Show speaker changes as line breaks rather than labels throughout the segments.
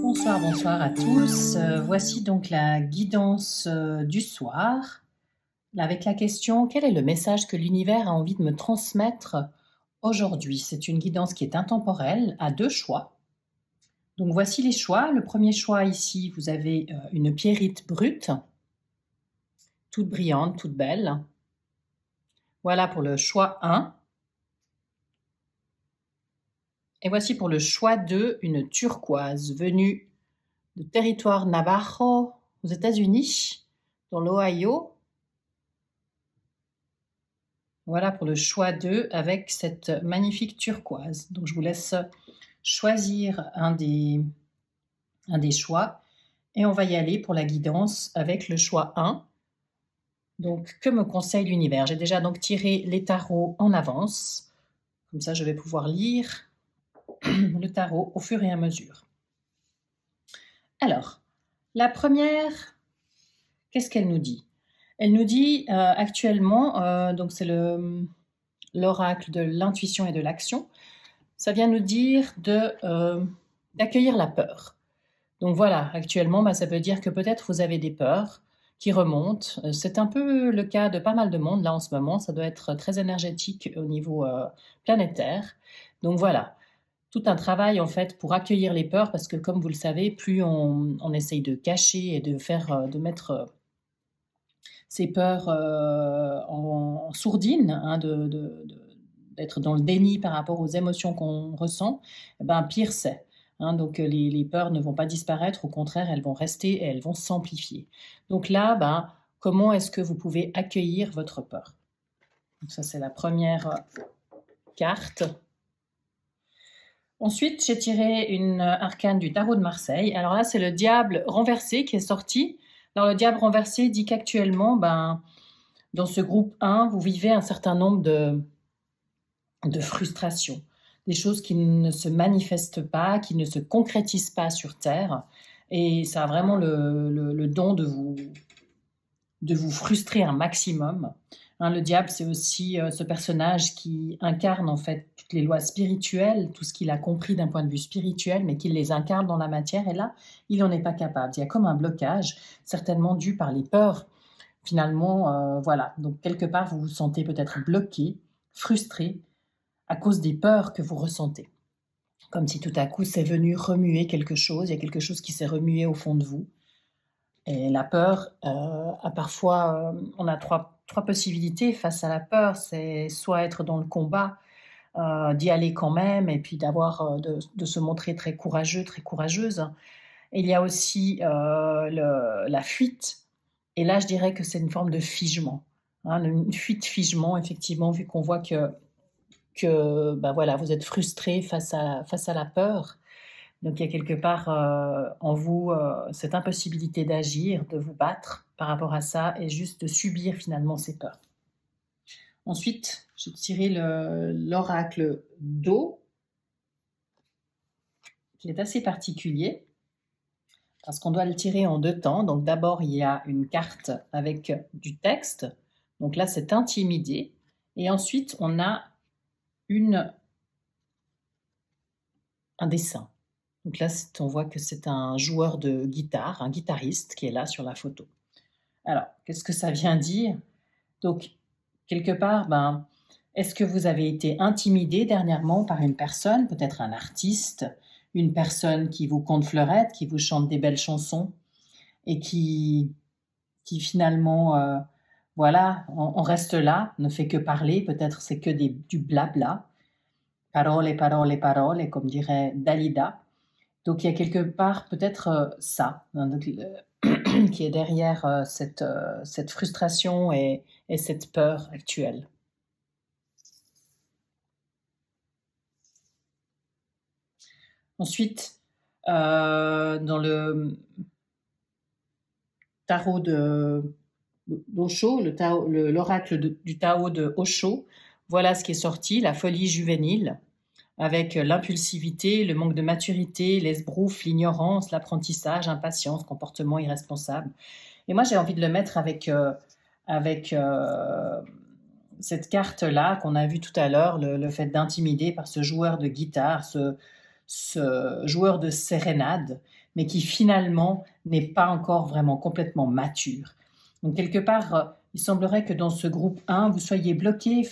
Bonsoir, bonsoir à tous. Voici donc la guidance du soir, avec la question: quel est le message que l'univers a envie de me transmettre aujourd'hui? C'est une guidance qui est intemporelle, à deux choix. Donc voici les choix. Le premier choix ici, vous avez une pierrite brute, toute brillante, toute belle. Voilà pour le choix 1. Et voici pour le choix 2, une turquoise venue de territoire Navajo aux États-Unis, dans l'Ohio. Voilà pour le choix 2 avec cette magnifique turquoise. Donc je vous laisse choisir un des choix et on va y aller pour la guidance avec le choix 1. Donc que me conseille l'univers? J'ai déjà donc tiré les tarots en avance. Comme ça je vais pouvoir lire le tarot au fur et à mesure. Alors, la première, qu'est-ce qu'elle nous dit? Elle nous dit actuellement, donc c'est l'oracle de l'intuition et de l'action, ça vient nous dire d'accueillir la peur. Donc voilà, actuellement, ça veut dire que peut-être vous avez des peurs qui remontent. C'est un peu le cas de pas mal de monde là en ce moment, ça doit être très énergétique au niveau planétaire. Donc voilà, tout un travail en fait pour accueillir les peurs, parce que comme vous le savez, plus on essaye de cacher et de mettre ces peurs en sourdine, hein, d'être dans le déni par rapport aux émotions qu'on ressent, eh ben, pire c'est. Hein, donc les peurs ne vont pas disparaître, au contraire, elles vont rester et elles vont s'amplifier. Donc là, ben, comment est-ce que vous pouvez accueillir votre peur? Donc ça, c'est la première carte. Ensuite, j'ai tiré une arcane du tarot de Marseille. Alors là, c'est le diable renversé qui est sorti. Alors le diable renversé dit qu'actuellement, ben, dans ce groupe 1, vous vivez un certain nombre de frustrations, des choses qui ne se manifestent pas, qui ne se concrétisent pas sur Terre. Et ça a vraiment le don de vous frustrer un maximum. Hein, le diable, c'est aussi ce personnage qui incarne en fait toutes les lois spirituelles, tout ce qu'il a compris d'un point de vue spirituel, mais qu'il les incarne dans la matière. Et là, il n'en est pas capable. Il y a comme un blocage, certainement dû par les peurs. Finalement, voilà. Donc, quelque part, vous vous sentez peut-être bloqué, frustré, à cause des peurs que vous ressentez. Comme si tout à coup, c'est venu remuer quelque chose. Il y a quelque chose qui s'est remué au fond de vous. Et la peur, a parfois, on a trois possibilités face à la peur. C'est soit être dans le combat, d'y aller quand même, et puis de se montrer très courageux, très courageuse. Et il y a aussi la fuite. Et là, je dirais que c'est une forme de figement. Hein, une fuite-figement, effectivement, vu qu'on voit que ben voilà, vous êtes frustré face à la peur. Donc il y a quelque part en vous cette impossibilité d'agir, de vous battre par rapport à ça, et juste de subir finalement ces peurs. Ensuite, j'ai tiré l'oracle d'eau, qui est assez particulier, parce qu'on doit le tirer en deux temps. Donc d'abord, il y a une carte avec du texte. Donc là, c'est intimidé. Et ensuite, on a un dessin. Donc là, on voit que c'est un joueur de guitare, un guitariste qui est là sur la photo. Alors, qu'est-ce que ça vient dire? Donc, quelque part, ben, est-ce que vous avez été intimidé dernièrement par une personne, peut-être un artiste, une personne qui vous conte fleurette, qui vous chante des belles chansons et qui finalement, voilà, on reste là, ne fait que parler, peut-être c'est que du blabla, parole, parole, parole, comme dirait Dalida. Donc il y a quelque part peut-être ça, hein, donc, qui est derrière cette frustration et cette peur actuelle. Ensuite, dans le tarot d'Osho, l'oracle du Tao de Osho, voilà ce qui est sorti: la folie juvénile, avec l'impulsivité, le manque de maturité, l'esbrouffe, l'ignorance, l'apprentissage, impatience, comportement irresponsable. Et moi, j'ai envie de le mettre avec cette carte-là qu'on a vue tout à l'heure, le fait d'intimider par ce joueur de guitare, ce joueur de sérénade, mais qui finalement n'est pas encore vraiment complètement mature. Donc quelque part, il semblerait que dans ce groupe 1, vous soyez bloqué et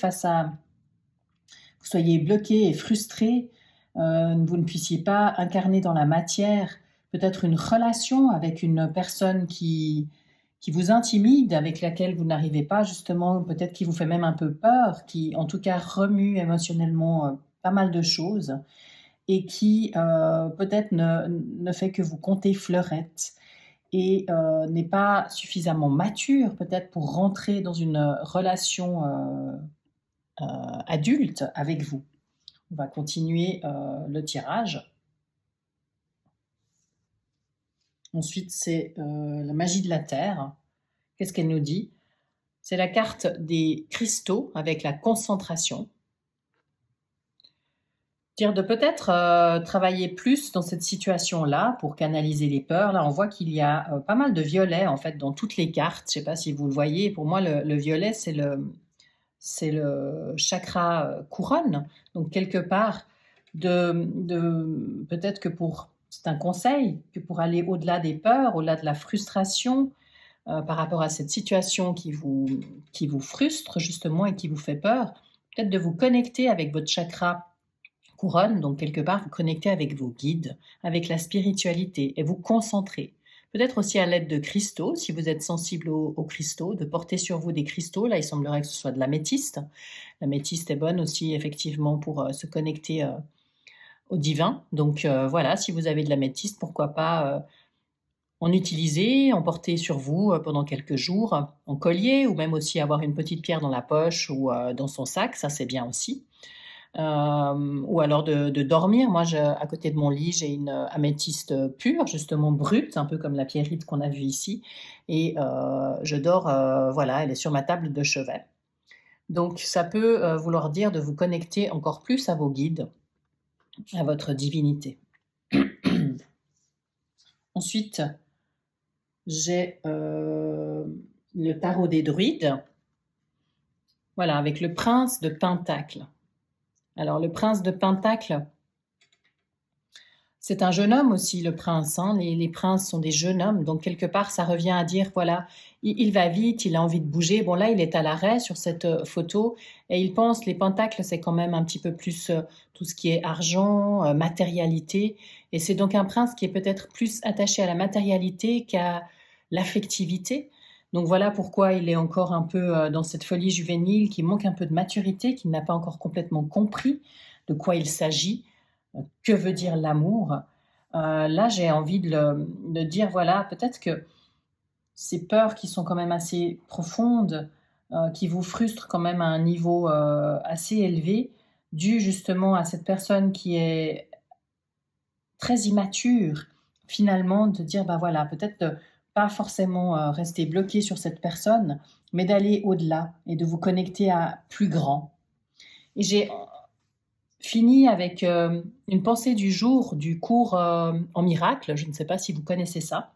frustré, vous ne puissiez pas incarner dans la matière peut-être une relation avec une personne qui vous intimide, avec laquelle vous n'arrivez pas justement, peut-être qui vous fait même un peu peur, qui en tout cas remue émotionnellement pas mal de choses et qui peut-être ne fait que vous compter fleurette et n'est pas suffisamment mature peut-être pour rentrer dans une relation adulte avec vous. On va continuer le tirage. Ensuite, c'est la magie de la Terre. Qu'est-ce qu'elle nous dit? C'est la carte des cristaux avec la concentration. Dire de peut-être travailler plus dans cette situation-là pour canaliser les peurs. Là, on voit qu'il y a pas mal de violets en fait dans toutes les cartes. Je ne sais pas si vous le voyez. Pour moi, le violet, c'est le chakra couronne. Donc, quelque part, peut-être que c'est un conseil, que pour aller au-delà des peurs, au-delà de la frustration, par rapport à cette situation qui vous frustre justement et qui vous fait peur, peut-être de vous connecter avec votre chakra couronne, donc quelque part vous connecter avec vos guides, avec la spiritualité et vous concentrer. Peut-être aussi à l'aide de cristaux, si vous êtes sensible aux cristaux, de porter sur vous des cristaux. Là, il semblerait que ce soit de l'améthyste. L'améthyste est bonne aussi effectivement pour se connecter au divin. Donc voilà, si vous avez de l'améthyste, pourquoi pas en utiliser, en porter sur vous pendant quelques jours, en collier, ou même aussi avoir une petite pierre dans la poche ou dans son sac, ça c'est bien aussi. Ou alors de dormir. Moi, à côté de mon lit, j'ai une améthyste pure, justement brute, un peu comme la pierrite qu'on a vue ici. Et je dors, voilà, elle est sur ma table de chevet. Donc, ça peut vouloir dire de vous connecter encore plus à vos guides, à votre divinité. Ensuite, j'ai le tarot des druides. Voilà, avec le prince de Pentacle. Alors, le prince de Pentacle, c'est un jeune homme aussi, le prince. Hein. Les princes sont des jeunes hommes. Donc, quelque part, ça revient à dire, voilà, il va vite, il a envie de bouger. Bon, là, il est à l'arrêt sur cette photo. Et il pense, les pentacles, c'est quand même un petit peu plus tout ce qui est argent, matérialité. Et c'est donc un prince qui est peut-être plus attaché à la matérialité qu'à l'affectivité. Donc, voilà pourquoi il est encore un peu dans cette folie juvénile, qui manque un peu de maturité, qu'il n'a pas encore complètement compris de quoi il s'agit. Que veut dire l'amour? Là, j'ai envie de dire, voilà, peut-être que ces peurs qui sont quand même assez profondes, qui vous frustrent quand même à un niveau assez élevé, dû justement à cette personne qui est très immature, finalement, de dire, bah voilà, peut-être de pas forcément rester bloqué sur cette personne, mais d'aller au-delà et de vous connecter à plus grand. Et j'ai fini avec une pensée du jour du cours en miracle. Je ne sais pas si vous connaissez ça.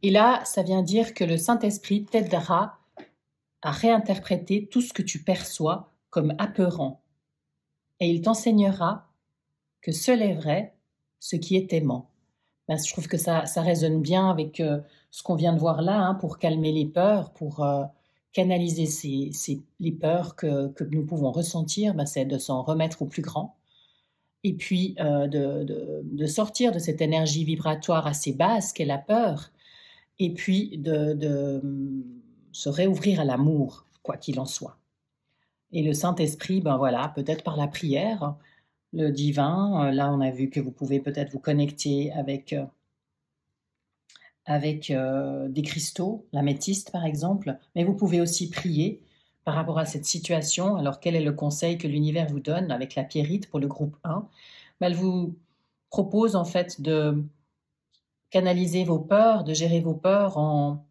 Et là, ça vient dire que le Saint-Esprit t'aidera à réinterpréter tout ce que tu perçois comme apeurant. Et il t'enseignera que seul est vrai ce qui est aimant. Ben, je trouve que ça résonne bien avec ce qu'on vient de voir là, hein, pour calmer les peurs, pour canaliser les peurs que nous pouvons ressentir, ben, c'est de s'en remettre au plus grand. Et puis de sortir de cette énergie vibratoire assez basse qu'est la peur, et puis de se réouvrir à l'amour, quoi qu'il en soit. Et le Saint-Esprit, ben voilà, peut-être par la prière, le divin, là on a vu que vous pouvez peut-être vous connecter avec des cristaux, l'améthyste par exemple, mais vous pouvez aussi prier par rapport à cette situation. Alors quel est le conseil que l'univers vous donne avec la pierrite pour le groupe 1? Elle vous propose en fait de canaliser vos peurs, de gérer vos peurs en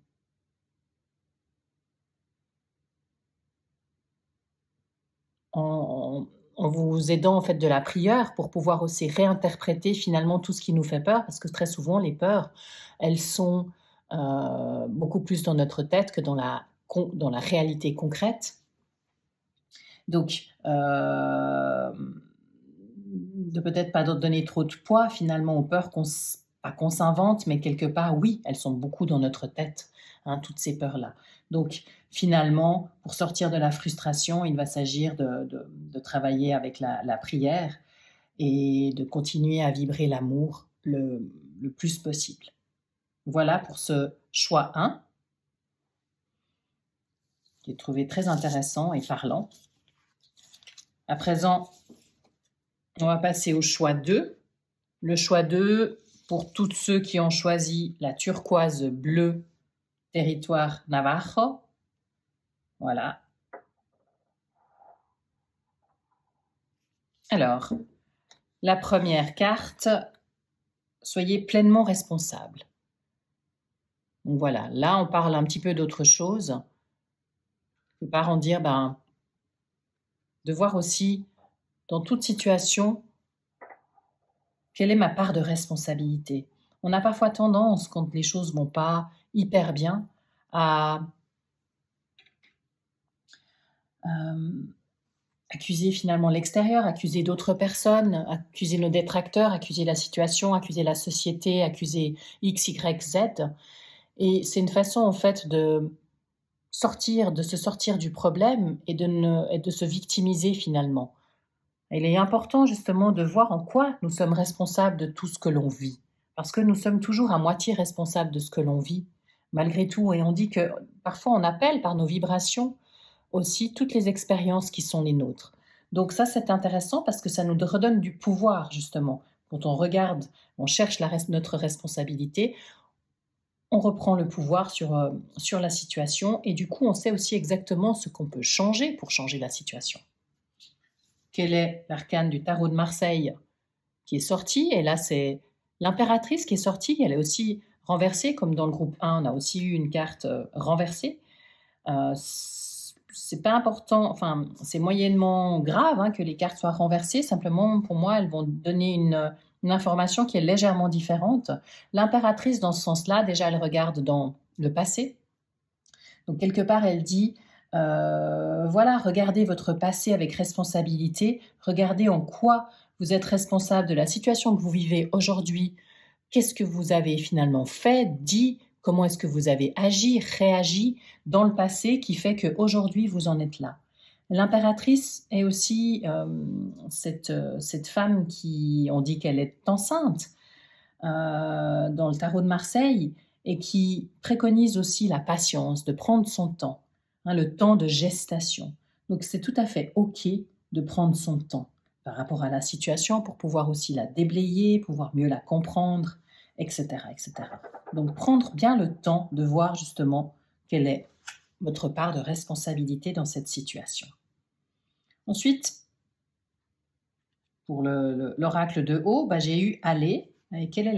vous aidant en fait de la prière pour pouvoir aussi réinterpréter finalement tout ce qui nous fait peur, parce que très souvent les peurs, elles sont beaucoup plus dans notre tête que dans la réalité concrète. Donc, de peut-être pas donner trop de poids finalement aux peurs pas qu'on s'invente, mais quelque part, oui, elles sont beaucoup dans notre tête, hein, toutes ces peurs-là. Donc, finalement, pour sortir de la frustration, il va s'agir de travailler avec la prière et de continuer à vibrer l'amour le plus possible. Voilà pour ce choix 1, qui est trouvé très intéressant et parlant. À présent, on va passer au choix 2. Le choix 2, pour tous ceux qui ont choisi la turquoise bleue, territoire Navajo. Voilà. Alors, la première carte, soyez pleinement responsable. Donc voilà, là on parle un petit peu d'autre chose. Je peux pas en dire, de voir aussi dans toute situation, quelle est ma part de responsabilité? On a parfois tendance, quand les choses vont pas hyper bien, à accuser finalement l'extérieur, accuser d'autres personnes, accuser nos détracteurs, accuser la situation, accuser la société, accuser X, Y, Z. Et c'est une façon en fait de se sortir du problème et de se victimiser finalement. Il est important justement de voir en quoi nous sommes responsables de tout ce que l'on vit. Parce que nous sommes toujours à moitié responsables de ce que l'on vit, malgré tout. Et on dit que parfois on appelle par nos vibrations aussi toutes les expériences qui sont les nôtres. Donc ça, c'est intéressant parce que ça nous redonne du pouvoir, justement. Quand on regarde, on cherche notre responsabilité, on reprend le pouvoir sur la situation et du coup, on sait aussi exactement ce qu'on peut changer pour changer la situation. Quel est l'arcane du tarot de Marseille qui est sorti? Et là, c'est l'impératrice qui est sortie. Elle est aussi renversée, comme dans le groupe 1, on a aussi eu une carte renversée. C'est pas important, enfin, c'est moyennement grave que les cartes soient renversées. Simplement, pour moi, elles vont donner une information qui est légèrement différente. L'impératrice, dans ce sens-là, déjà, elle regarde dans le passé. Donc, quelque part, elle dit, voilà, regardez votre passé avec responsabilité. Regardez en quoi vous êtes responsable de la situation que vous vivez aujourd'hui. Qu'est-ce que vous avez finalement fait, dit, comment est-ce que vous avez agi, réagi dans le passé qui fait qu'aujourd'hui vous en êtes là. L'impératrice est aussi cette femme qui, on dit qu'elle est enceinte dans le tarot de Marseille et qui préconise aussi la patience, de prendre son temps, le temps de gestation. Donc c'est tout à fait OK de prendre son temps par rapport à la situation pour pouvoir aussi la déblayer, pouvoir mieux la comprendre, etc., etc. Donc prendre bien le temps de voir justement quelle est votre part de responsabilité dans cette situation. Ensuite, pour l'oracle de haut, j'ai eu aller. Et quelle est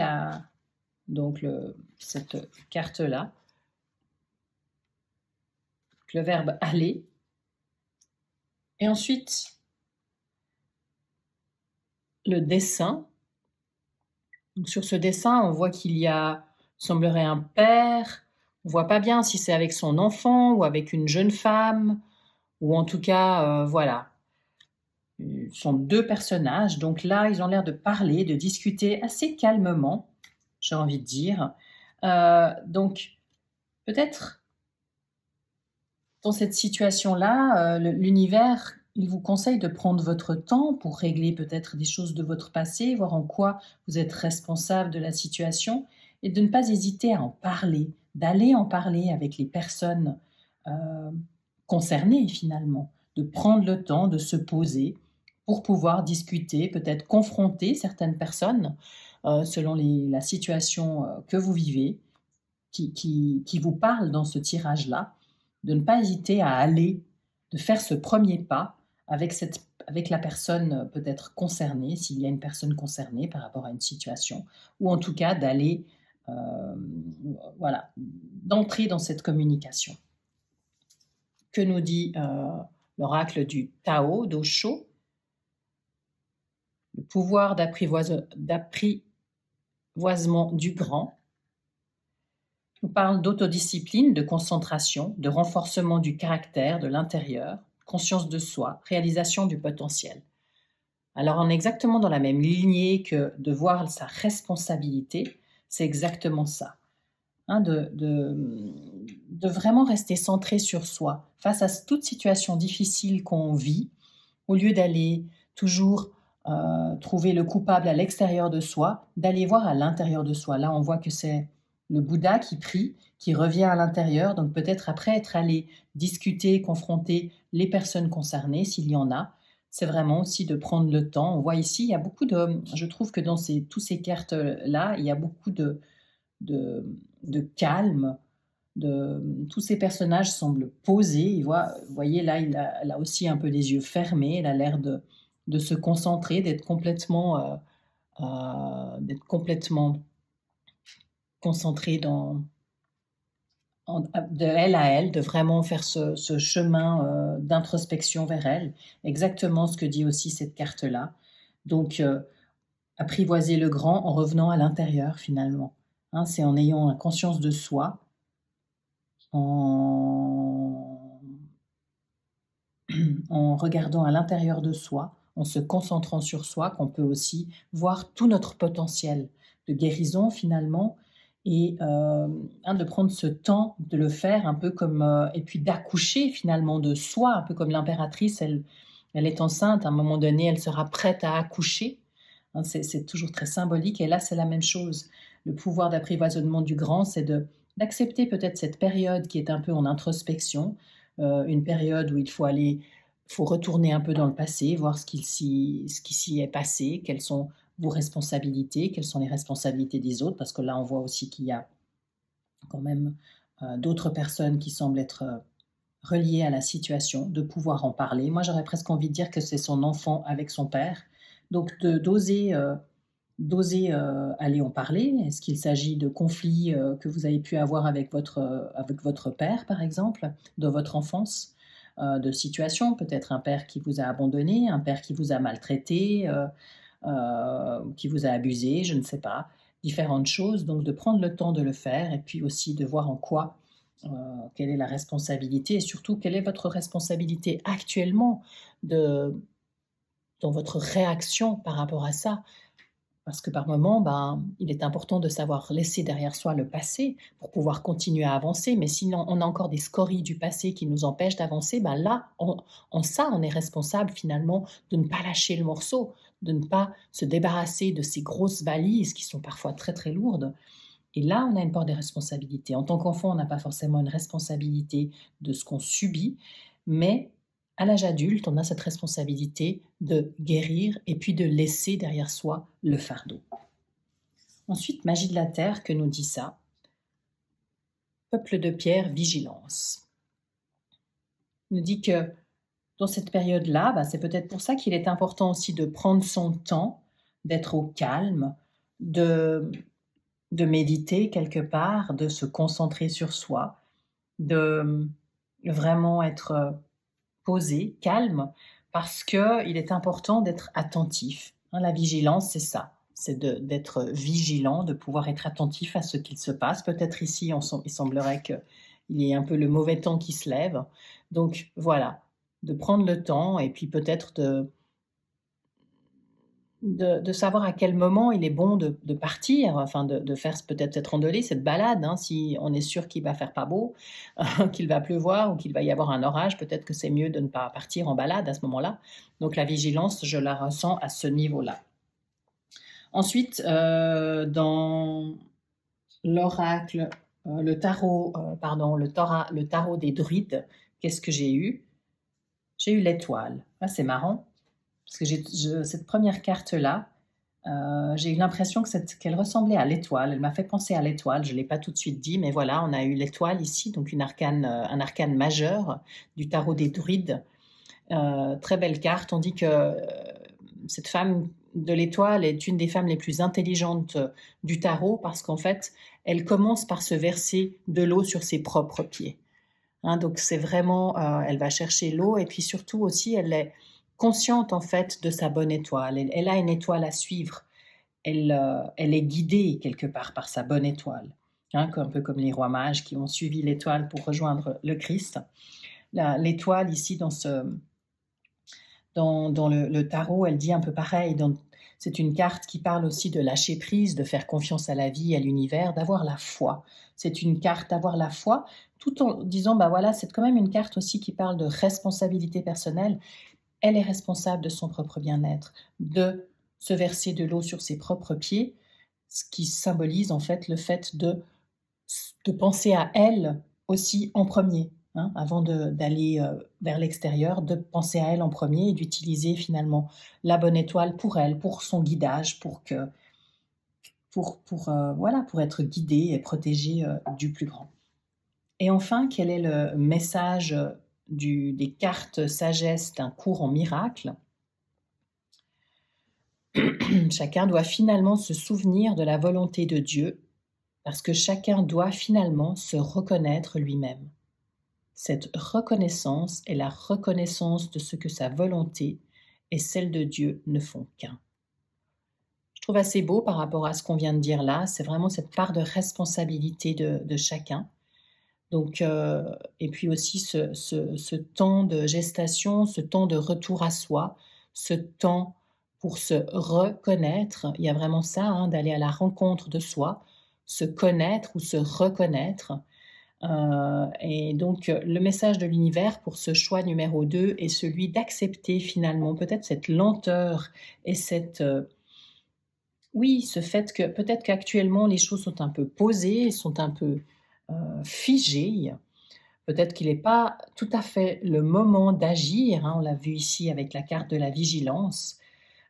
cette carte-là? Le verbe aller. Et ensuite, le dessin. Donc, sur ce dessin, on voit qu'il semblerait un père. On ne voit pas bien si c'est avec son enfant ou avec une jeune femme, ou en tout cas, voilà. Ce sont deux personnages. Donc là, ils ont l'air de parler, de discuter assez calmement, j'ai envie de dire. Donc, peut-être, dans cette situation-là, l'univers, il vous conseille de prendre votre temps pour régler peut-être des choses de votre passé, voir en quoi vous êtes responsable de la situation et de ne pas hésiter à en parler, d'aller en parler avec les personnes concernées finalement, de prendre le temps de se poser pour pouvoir discuter, peut-être confronter certaines personnes selon la situation que vous vivez, qui vous parlent dans ce tirage-là, de ne pas hésiter à aller, de faire ce premier pas avec la personne peut-être concernée, s'il y a une personne concernée par rapport à une situation, ou en tout cas d'aller, d'entrer dans cette communication. Que nous dit l'oracle du Tao, d'Osho? Le pouvoir d'apprivoisement du grand. On parle d'autodiscipline, de concentration, de renforcement du caractère, de l'intérieur, conscience de soi, réalisation du potentiel. Alors on est exactement dans la même lignée que de voir sa responsabilité. c'est exactement ça. Hein, de vraiment rester centré sur soi. Face à toute situation difficile qu'on vit, au lieu d'aller toujours trouver le coupable à l'extérieur de soi, d'aller voir à l'intérieur de soi. Là, on voit que c'est le Bouddha qui prie, qui revient à l'intérieur, donc peut-être après être allé discuter, confronter les personnes concernées, s'il y en a, c'est vraiment aussi de prendre le temps. On voit ici, il y a beaucoup de... Je trouve que dans tous ces cartes-là, il y a beaucoup de, de calme. Tous ces personnages semblent posés. Vous voyez, là, elle a aussi un peu les yeux fermés. Elle a l'air de se concentrer, d'être complètement concentrée de elle à elle, de vraiment faire ce chemin d'introspection vers elle. Exactement ce que dit aussi cette carte-là. Donc, apprivoiser le grand en revenant à l'intérieur, finalement. Hein, c'est en ayant conscience de soi, en regardant à l'intérieur de soi, en se concentrant sur soi, qu'on peut aussi voir tout notre potentiel de guérison finalement, et de prendre ce temps de le faire un peu comme... et puis d'accoucher finalement de soi, un peu comme l'impératrice, elle est enceinte, à un moment donné, elle sera prête à accoucher. Hein, c'est toujours très symbolique, et là c'est la même chose. Le pouvoir d'apprivoisonnement du grand, c'est d'accepter peut-être cette période qui est un peu en introspection, une période où il faut retourner un peu dans le passé, voir ce qui s'y est passé, quelles sont vos responsabilités, quelles sont les responsabilités des autres, parce que là on voit aussi qu'il y a quand même d'autres personnes qui semblent être reliées à la situation, de pouvoir en parler. Moi j'aurais presque envie de dire que c'est son enfant avec son père, donc d'oser aller en parler. Est-ce qu'il s'agit de conflits que vous avez pu avoir avec votre père, par exemple, dans votre enfance, de situations, peut-être un père qui vous a abandonné, un père qui vous a maltraité, qui vous a abusé, je ne sais pas, différentes choses. Donc de prendre le temps de le faire, et puis aussi de voir en quoi, quelle est la responsabilité, et surtout quelle est votre responsabilité actuellement dans votre réaction par rapport à ça. Parce que par moment, il est important de savoir laisser derrière soi le passé pour pouvoir continuer à avancer. Mais sinon, on a encore des scories du passé qui nous empêchent d'avancer. Là, en ça, on est responsable finalement de ne pas lâcher le morceau, de ne pas se débarrasser de ces grosses valises qui sont parfois très très lourdes. Et là, on a une part de responsabilité. En tant qu'enfant, on n'a pas forcément une responsabilité de ce qu'on subit, mais à l'âge adulte, on a cette responsabilité de guérir et puis de laisser derrière soi le fardeau. Ensuite, magie de la terre, que nous dit ça? Peuple de pierre, vigilance. Il nous dit que dans cette période-là, c'est peut-être pour ça qu'il est important aussi de prendre son temps, d'être au calme, de méditer quelque part, de se concentrer sur soi, de vraiment être posé, calme, parce qu'il est important d'être attentif. La vigilance, c'est ça, c'est d'être vigilant, de pouvoir être attentif à ce qu'il se passe. Peut-être ici, il semblerait qu'il y ait un peu le mauvais temps qui se lève. Donc voilà, de prendre le temps, et puis peut-être de savoir à quel moment il est bon de partir, enfin de faire peut-être cette randonnée, cette balade, hein, si on est sûr qu'il va faire pas beau, qu'il va pleuvoir ou qu'il va y avoir un orage, peut-être que c'est mieux de ne pas partir en balade à ce moment-là. Donc la vigilance, je la ressens à ce niveau-là. Ensuite, dans l'oracle, le tarot des druides, qu'est-ce que j'ai eu? J'ai eu l'étoile. Ah, c'est marrant. Parce que cette première carte-là, j'ai eu l'impression qu'elle ressemblait à l'étoile. Elle m'a fait penser à l'étoile. Je ne l'ai pas tout de suite dit, mais voilà, on a eu l'étoile ici, donc un arcane majeur du tarot des druides. Très belle carte. On dit que cette femme de l'étoile est une des femmes les plus intelligentes du tarot, parce qu'en fait, elle commence par se verser de l'eau sur ses propres pieds. Hein, donc c'est vraiment, elle va chercher l'eau, et puis surtout aussi, elle est consciente en fait de sa bonne étoile. Elle a une étoile à suivre. Elle est guidée quelque part par sa bonne étoile. Hein, un peu comme les rois mages qui ont suivi l'étoile pour rejoindre le Christ. L'étoile ici dans le tarot, elle dit un peu pareil. C'est une carte qui parle aussi de lâcher prise, de faire confiance à la vie, à l'univers, d'avoir la foi. C'est une carte d'avoir la foi, tout en disant, bah voilà, c'est quand même une carte aussi qui parle de responsabilité personnelle. Elle est responsable de son propre bien-être, de se verser de l'eau sur ses propres pieds, ce qui symbolise en fait le fait de penser à elle aussi en premier, hein, avant d'aller vers l'extérieur, de penser à elle en premier et d'utiliser finalement la bonne étoile pour elle, pour son guidage, voilà, pour être guidée et protégée du plus grand. Et enfin, quel est le message des cartes sagesse d'un cours en miracle? Chacun doit finalement se souvenir de la volonté de Dieu, parce que chacun doit finalement se reconnaître lui-même. Cette reconnaissance est la reconnaissance de ce que sa volonté et celle de Dieu ne font qu'un. Je trouve assez beau par rapport à ce qu'on vient de dire là, c'est vraiment cette part de responsabilité de chacun. Donc, et puis aussi ce temps de gestation, ce temps de retour à soi, ce temps pour se reconnaître. Il y a vraiment ça, hein, d'aller à la rencontre de soi, se connaître ou se reconnaître. Et donc, le message de l'univers pour ce choix numéro 2 est celui d'accepter finalement peut-être cette lenteur et oui, ce fait que peut-être qu'actuellement les choses sont un peu posées, sont un peu figées. Peut-être qu'il n'est pas tout à fait le moment d'agir, hein. On l'a vu ici avec la carte de la vigilance,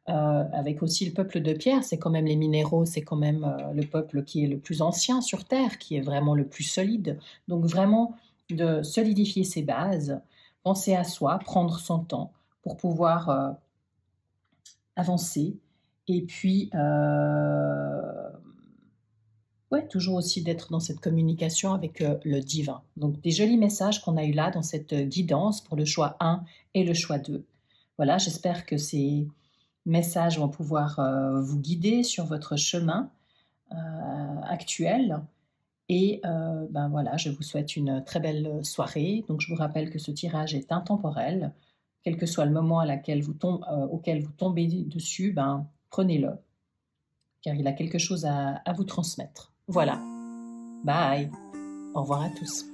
avec aussi le peuple de pierre, c'est quand même les minéraux, c'est quand même le peuple qui est le plus ancien sur Terre, qui est vraiment le plus solide. Donc vraiment de solidifier ses bases, penser à soi, prendre son temps pour pouvoir avancer. Et puis, ouais, toujours aussi d'être dans cette communication avec le divin. Donc des jolis messages qu'on a eu là dans cette guidance pour le choix 1 et le choix 2. Voilà, j'espère que ces messages vont pouvoir vous guider sur votre chemin actuel. Et ben voilà, je vous souhaite une très belle soirée. Donc je vous rappelle que ce tirage est intemporel. Quel que soit le moment auquel vous tombez dessus, ben, prenez-le, car il a quelque chose à vous transmettre. Voilà. Bye. Au revoir à tous.